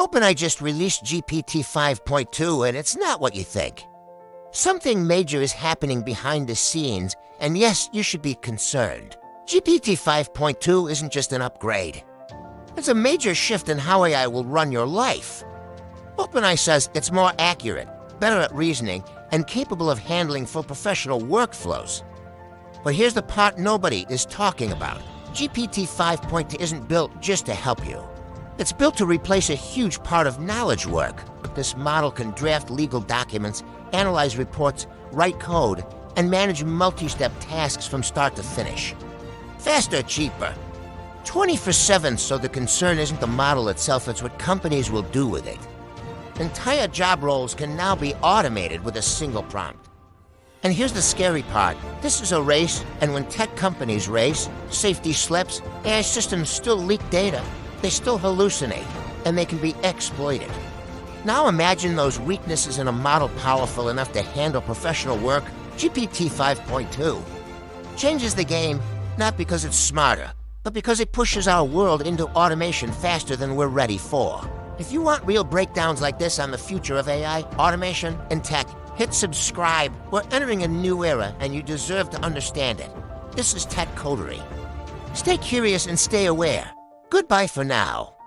OpenAI just released GPT-5.2, and it's not what you think. Something major is happening behind the scenes, and yes, you should be concerned. GPT-5.2 isn't just an upgrade. It's a major shift in how AI will run your life. OpenAI says it's more accurate, better at reasoning, and capable of handling full professional workflows. But here's the part nobody is talking about. GPT 5.2 isn't built just to help you. It's built to replace a huge part of knowledge work. This model can draft legal documents, analyze reports, write code, and manage multi-step tasks from start to finish. Faster, cheaper. 24/7, so the concern isn't the model itself, it's what companies will do with it. Entire job roles can now be automated with a single prompt. And here's the scary part. This is a race, and when tech companies race, safety slips, AI systems still leak data. They still hallucinate, and they can be exploited. Now imagine those weaknesses in a model powerful enough to handle professional work. GPT 5.2 changes the game, not because it's smarter, but because it pushes our world into automation faster than we're ready for. If you want real breakdowns like this on the future of AI, automation, and tech, hit subscribe. We're entering a new era, and you deserve to understand it. This is Tech Coterie. Stay curious and stay aware. Goodbye for now.